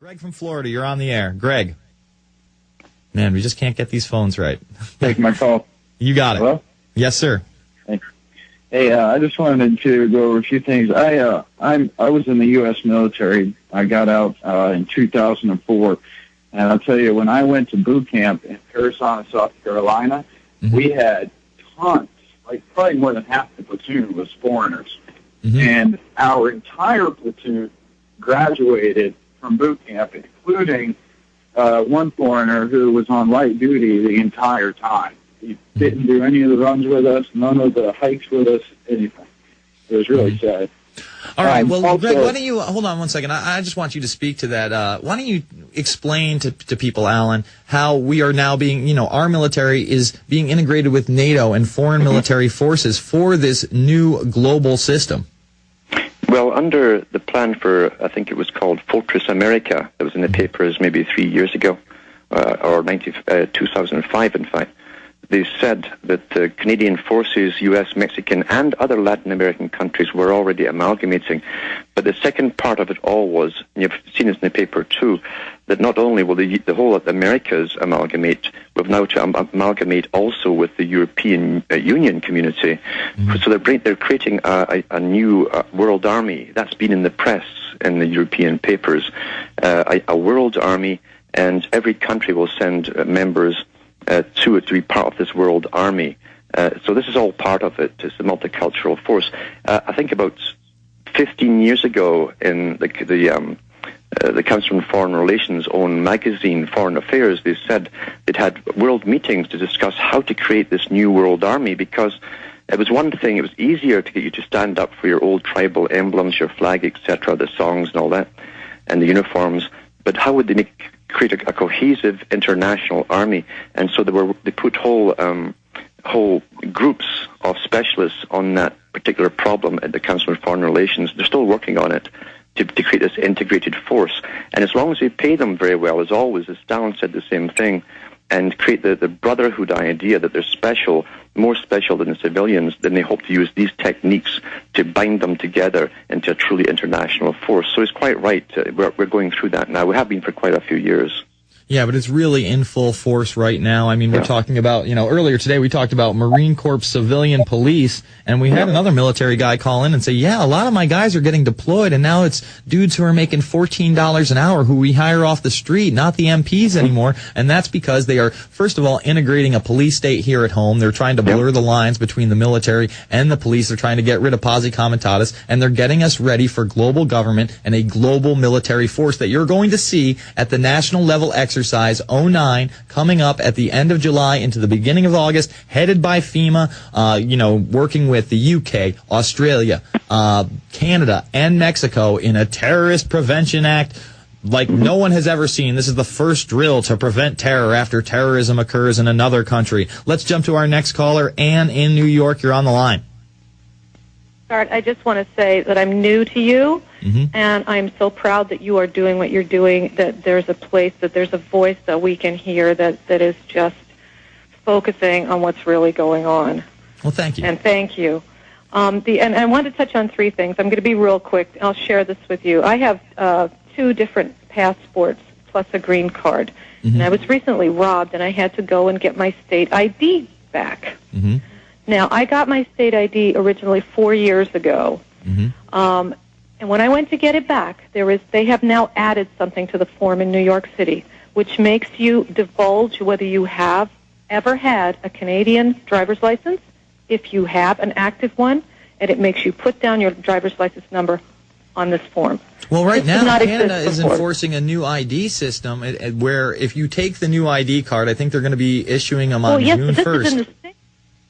Greg from Florida, you're on the air. Greg. Man, we just can't get these phones right. Take my call. You got it. Hello? Yes, sir. Thanks. Hey, I just wanted to go over a few things. I was in the U.S. military. I got out in 2004. And I'll tell you, when I went to boot camp in Arizona, South Carolina, we had tons, like probably more than half the platoon was foreigners. And our entire platoon graduated from boot camp, including one foreigner who was on light duty the entire time. He didn't do any of the runs with us, none of the hikes with us, anything. It was really sad. All right, well, also, Greg, why don't you, hold on one second. I just want you to speak to that. Why don't you explain to people, Alan, how we are now being, our military is being integrated with NATO and foreign military forces for this new global system? Well, under the plan for, I think it was called Fortress America, that was in the papers maybe 3 years ago, or 2005, in fact, they said that the Canadian forces, U.S., Mexican, and other Latin American countries were already amalgamating. But the second part of it all was, and you've seen this in the paper too, that not only will the whole of the Americas amalgamate, we've now to amalgamate also with the European Union community. So they're creating a new world army. That's been in the press, in the European papers, a world army, and every country will send members to it to be part of this world army. So this is all part of it. It's a multicultural force. I think about 15 years ago in the Council on Foreign Relations' own magazine, Foreign Affairs, they said they'd had world meetings to discuss how to create this new world army, because it was one thing, it was easier to get you to stand up for your old tribal emblems, your flag, etc., the songs and all that, and the uniforms, but how would they create a cohesive international army? And so they put whole groups of specialists on that particular problem at the Council on Foreign Relations. They're still working on it to create this integrated force. And as long as we pay them very well, as always, as Stalin said the same thing, and create the brotherhood idea that they're special, more special than the civilians, then they hope to use these techniques to bind them together into a truly international force. So it's quite right. We're going through that now. We have been for quite a few years. Yeah, but it's really in full force right now. I mean, we're talking about, earlier today we talked about Marine Corps civilian police, and we had another military guy call in and say, yeah, a lot of my guys are getting deployed, and now it's dudes who are making $14 an hour who we hire off the street, not the MPs anymore, and that's because they are, first of all, integrating a police state here at home. They're trying to blur the lines between the military and the police. They're trying to get rid of posse comitatus, and they're getting us ready for global government and a global military force that you're going to see at the national level exercise 09 coming up at the end of July into the beginning of August, headed by FEMA, working with the UK, Australia, Canada, and Mexico in a terrorist prevention act like no one has ever seen. This is the first drill to prevent terror after terrorism occurs in another country. Let's jump to our next caller. Anne in New York, you're on the line. I just want to say that I'm new to you, and I'm so proud that you are doing what you're doing, that there's a place, that there's a voice that we can hear that is just focusing on what's really going on. Well, thank you. And thank you. And I want to touch on three things. I'm going to be real quick. I'll share this with you. I have 2 different passports plus a green card, and I was recently robbed, and I had to go and get my state ID back. Now, I got my state ID originally 4 years ago, and when I went to get it back, they have now added something to the form in New York City, which makes you divulge whether you have ever had a Canadian driver's license, if you have an active one, and it makes you put down your driver's license number on this form. Well, right now, Canada is enforcing a new ID system where if you take the new ID card, I think they're going to be issuing them on June 1st.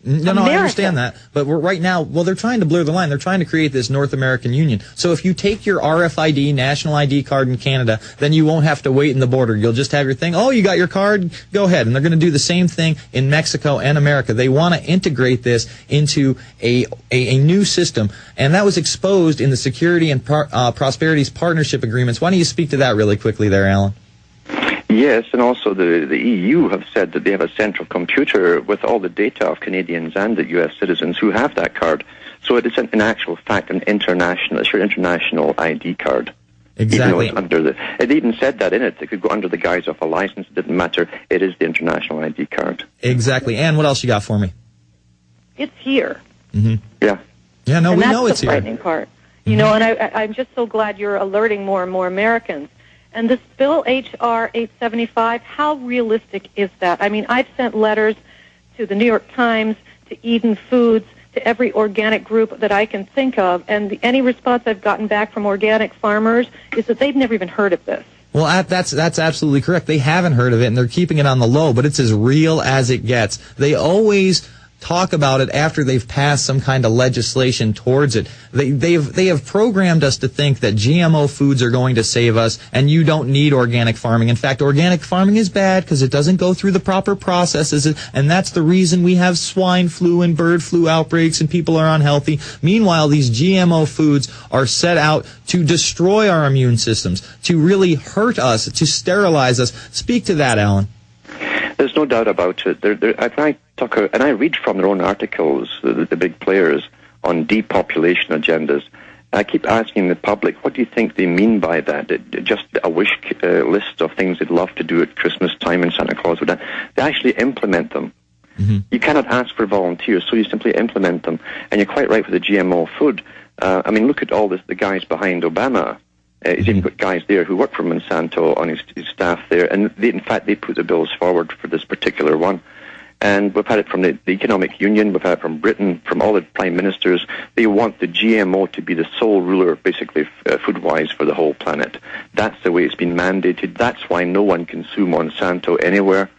No, I understand that. But right now, they're trying to blur the line. They're trying to create this North American Union. So if you take your RFID, national ID card in Canada, then you won't have to wait in the border. You'll just have your thing. Oh, you got your card? Go ahead. And they're going to do the same thing in Mexico and America. They want to integrate this into a new system. And that was exposed in the Security and Prosperities Partnership Agreements. Why don't you speak to that really quickly there, Alan? Yes, and also the EU have said that they have a central computer with all the data of Canadians and the U.S. citizens who have that card. So it is in actual fact it's your international ID card. Exactly. Even though it even said that in it. It could go under the guise of a license. It didn't matter. It is the international ID card. Exactly. Ann, what else you got for me? It's here. Mm-hmm. Yeah. Yeah, no, and we know that's it's the here. frightening part. You know, and I'm just so glad you're alerting more and more Americans. And this bill, H.R. 875, how realistic is that? I mean, I've sent letters to the New York Times, to Eden Foods, to every organic group that I can think of, and any response I've gotten back from organic farmers is that they've never even heard of this. Well, that's absolutely correct. They haven't heard of it, and they're keeping it on the low, but it's as real as it gets. They always talk about it after they've passed some kind of legislation towards it. They have programmed us to think that GMO foods are going to save us, and you don't need organic farming. In fact, organic farming is bad because it doesn't go through the proper processes, and that's the reason we have swine flu and bird flu outbreaks and people are unhealthy. Meanwhile, these GMO foods are set out to destroy our immune systems, to really hurt us, to sterilize us. Speak to that, Alan. There's no doubt about it. And I read from their own articles, the big players, on depopulation agendas. I keep asking the public, what do you think they mean by that? Just a wish list of things they'd love to do at Christmas time and Santa Claus would. They actually implement them. Mm-hmm. You cannot ask for volunteers, so you simply implement them. And you're quite right with the GMO food. I mean, look at all the guys behind Obama. He's even got guys there who work for Monsanto on his staff there, and in fact they put the bills forward for this particular one. And we've had it from the Economic Union, we've had it from Britain, from all the prime ministers. They want the GMO to be the sole ruler, basically, food-wise for the whole planet. That's the way it's been mandated. That's why no one can sue Monsanto anywhere.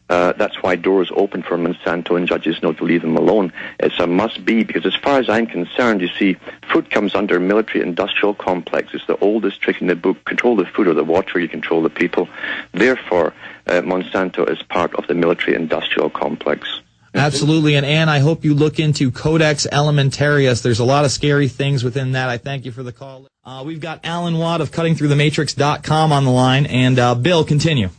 That's why doors open for Monsanto and judges know to leave them alone. It's a must-be, because as far as I'm concerned, you see, food comes under military-industrial complex. It's the oldest trick in the book. Control the food or the water, you control the people. Therefore, Monsanto is part of the military-industrial complex. Absolutely, and Ann, I hope you look into Codex Alimentarius. There's a lot of scary things within that. I thank you for the call. We've got Alan Watt of CuttingThroughTheMatrix.com on the line, and Bill, continue.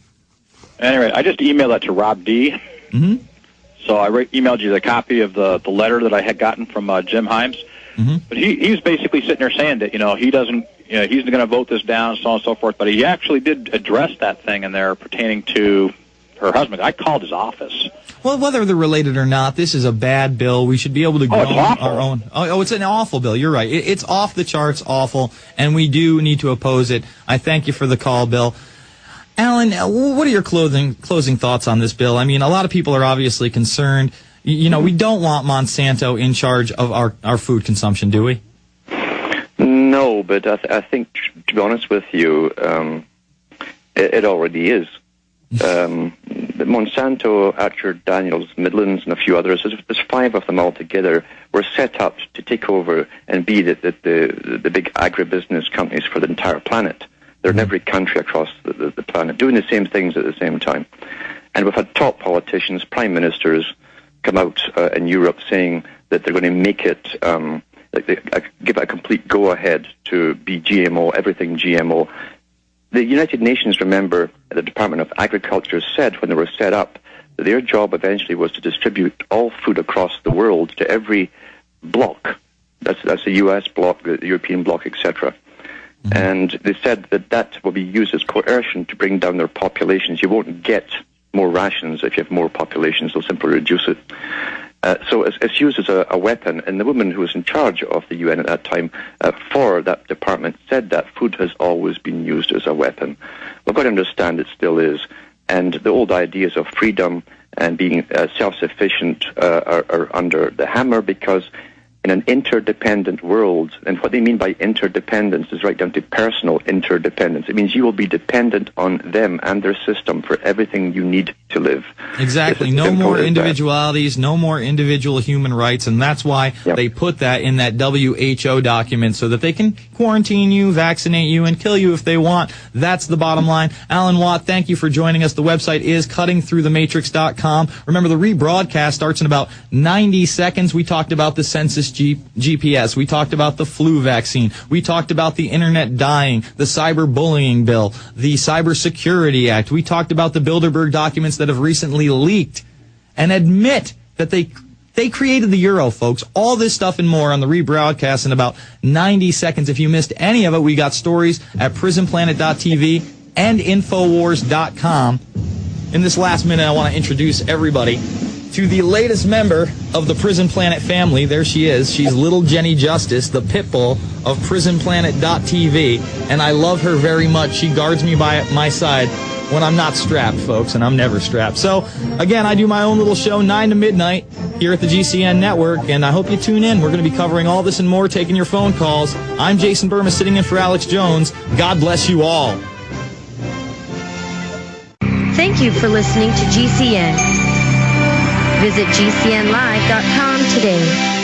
Anyway, I just emailed that to Rob D. Mm-hmm. So I emailed you the copy of the letter that I had gotten from Jim Himes. Mm-hmm. But he was basically sitting there saying that, he doesn't, he's going to vote this down, so on and so forth. But he actually did address that thing in there pertaining to her husband. I called his office. Well, whether they're related or not, this is a bad bill. We should be able to grow our own. Oh, it's an awful bill. You're right. It's off the charts, awful, and we do need to oppose it. I thank you for the call, Bill. Alan, what are your closing thoughts on this bill? I mean, a lot of people are obviously concerned. We don't want Monsanto in charge of our food consumption, do we? No, but I think, to be honest with you, it already is. Monsanto, Archer Daniels, Midlands, and a few others, there's 5 of them altogether, were set up to take over and be the big agribusiness companies for the entire planet. They're in every country across the planet, doing the same things at the same time. And we've had top politicians, prime ministers, come out in Europe saying that they're going to make it, give it a complete go-ahead to be GMO, everything GMO. The United Nations, remember, the Department of Agriculture said when they were set up that their job eventually was to distribute all food across the world to every bloc. That's the US bloc, the European bloc, etc. And they said that will be used as coercion to bring down their populations. You won't get more rations if you have more populations. They'll simply reduce it. So it's used as a weapon. And the woman who was in charge of the UN at that time for that department said that food has always been used as a weapon. We've got to understand it still is. And the old ideas of freedom and being self-sufficient are under the hammer, because in an interdependent world, and what they mean by interdependence is right down to personal interdependence. It means you will be dependent on them and their system for everything you need to live. Exactly. No more individualities, no more individual human rights, and that's why they put that in that WHO document, so that they can quarantine you, vaccinate you, and kill you if they want. That's the bottom line. Alan Watt, thank you for joining us. The website is cuttingthroughthematrix.com. Remember, the rebroadcast starts in about 90 seconds. We talked about the census GPS. We talked about the flu vaccine. We talked about the internet dying, the cyberbullying bill, the Cybersecurity Act. We talked about the Bilderberg documents that have recently leaked and admit that they They created the Euro, folks. All this stuff and more on the rebroadcast in about 90 seconds. If you missed any of it, we got stories at prisonplanet.tv and Infowars.com. In this last minute, I want to introduce everybody to the latest member of the Prison Planet family. There she is. She's little Jenny Justice, the pit bull of prisonplanet.tv, and I love her very much. She guards me by my side when I'm not strapped, folks, and I'm never strapped. So, again, I do my own little show 9 to midnight here at the GCN Network, and I hope you tune in. We're going to be covering all this and more, taking your phone calls. I'm Jason Burma, sitting in for Alex Jones. God bless you all. Thank you for listening to GCN. Visit GCNlive.com today.